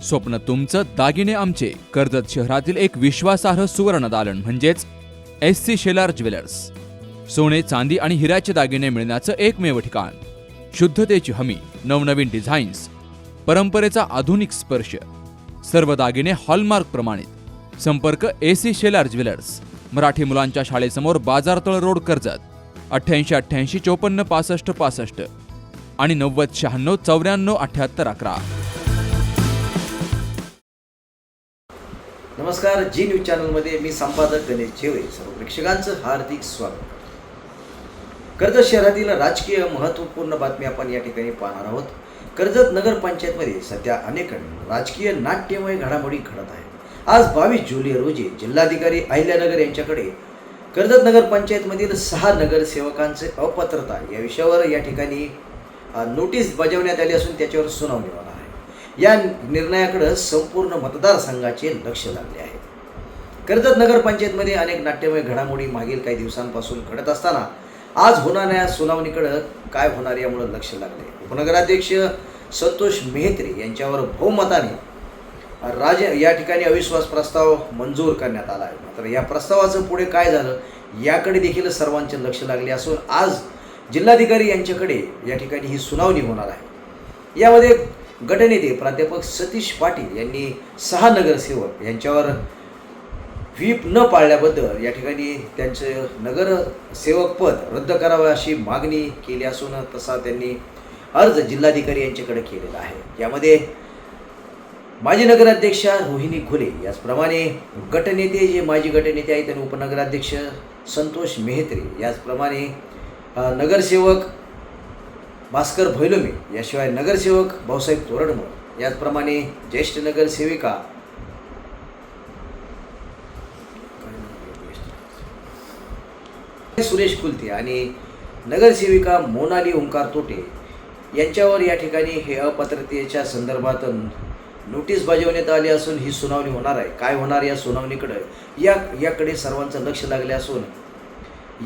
स्वप्न तुमचं, दागिने आमचे. कर्जत शहरातील एक विश्वासार्ह सुवर्ण दालन म्हणजेच SC शेलार ज्वेलर्स. सोने, चांदी आणि हिऱ्याचे दागिने मिळण्याचं एकमेव ठिकाण. शुद्धतेची हमी, नवनवीन डिझाईन्स, परंपरेचा आधुनिक स्पर्श. सर्व दागिने हॉलमार्क प्रमाणित. संपर्क SC शेलार ज्वेलर्स, मराठी मुलांच्या शाळेसमोर, बाजारतळ रोड, कर्जत. 8888 54 65 65 आणि 90 96 94 78 11. नमस्कार, जी न्यूज चॅनलमध्ये मी संपादक गणेश झेवरे. सर्व प्रेक्षकांचं हार्दिक स्वागत. कर्जत शहरातील राजकीय महत्त्वपूर्ण बातमी आपण या ठिकाणी पाहणार आहोत. कर्जत नगरपंचायतमध्ये सध्या अनेक राजकीय नाट्यमय घडामोडी घडत आहेत. आज 22 जुलै रोजी जिल्हाधिकारी अहिल्यानगर यांच्याकडे कर्जत नगरपंचायतमधील 6 नगरसेवकांचे अपात्रता या विषयावर या ठिकाणी नोटीस बजावण्यात आली असून त्याच्यावर सुनावणी होणार आहे. या निर्णयाकडे संपूर्ण मतदारसंघाचे लक्ष लागले आहे. कर्जत नगरपंचायतमध्ये अनेक नाट्यमय घडामोडी मागील काही दिवसांपासून घडत असताना आज होणाऱ्या सुनावणीकडे काय होणार यामुळे लक्ष लागले. उपनगराध्यक्ष संतोष मेहत्रे यांच्यावर बहुमताने या ठिकाणी अविश्वास प्रस्ताव मंजूर करण्यात आला आहे. मात्र या प्रस्तावाचं पुढे काय झालं याकडे देखील सर्वांचे लक्ष लागले असून आज जिल्हाधिकारी यांच्याकडे या ठिकाणी ही सुनावणी होणार आहे. यामध्ये गटनेते प्राध्यापक सतीश पाटील यांनी 6 नगरसेवक यांच्यावर व्हीप न पाळल्याबद्दल या ठिकाणी त्यांचे नगरसेवक पद रद्द करावे अशी मागणी केली असून तसा त्यांनी अर्ज जिल्हाधिकारी यांच्याकडे केलेला आहे. यामध्ये माजी नगराध्यक्षा रोहिणी घुले, याचप्रमाणे गटनेते जे माजी गटनेते आहेत त्यांनी उपनगराध्यक्ष संतोष मेहत्रे, याचप्रमाणे नगरसेवक भास्कर भैलोमे, याशिवाय नगरसेवक भाऊसाहेब तोरडमल, याचप्रमाणे ज्येष्ठ नगरसेविका सुरेश कुलते आणि नगरसेविका मोनाली ओंकार तोटे यांच्यावर या ठिकाणी हे अपात्रतेच्या संदर्भात नोटीस बजावण्यात आली असून ही सुनावणी होणार आहे. काय होणार या सुनावणीकडे याकडे सर्वांचं लक्ष लागले असून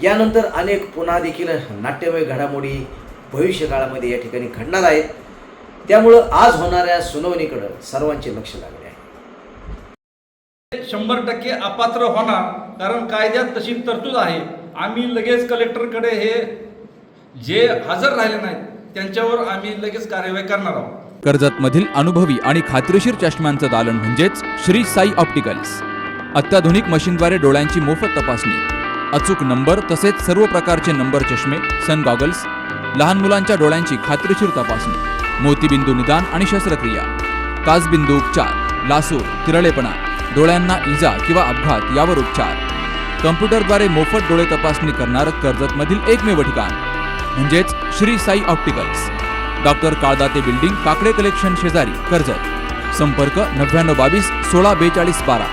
यानंतर अनेक पुन्हा देखील नाट्यमय घडामोडी भविष्यकाळामध्ये या ठिकाणी घडणार आहेत. त्यामुळं आज होणाऱ्या सुनावणीकडे सर्वांचे लक्ष लागले आहे. 100% अपात्र होणार, कारण कायद्यात तशी तरतूद आहे. आम्ही लगेच कलेक्टरकडे हे जे हजर राहिले नाहीत त्यांच्यावर आम्ही लगेच कार्यवाही करणार आहोत. कर्जतमधील अनुभवी आणि खात्रीशीर चष्म्यांचं दालन म्हणजेच श्री साई ऑप्टिकल्स. अत्याधुनिक मशीनद्वारे डोळ्यांची मोफत तपासणी, अचूक नंबर तसेच सर्व प्रकारचे नंबर चष्मे, सन गॉगल्स, लहान मुलांच्या डोळ्यांची खात्रीशीर तपासणी, मोतीबिंदू निदान आणि शस्त्रक्रिया, काचबिंदू उपचार, लासूर, तिरळेपणा, डोळ्यांना इजा किंवा अपघात यावर उपचार, कम्प्युटरद्वारे मोफत डोळे तपासणी करणारं कर्जतमधील एकमेव ठिकाण म्हणजेच Shri Sai opticals. Doctor Kaldate building, Kakade collection शेजारी, कर्जत. संपर्क 99 22 16 42 12.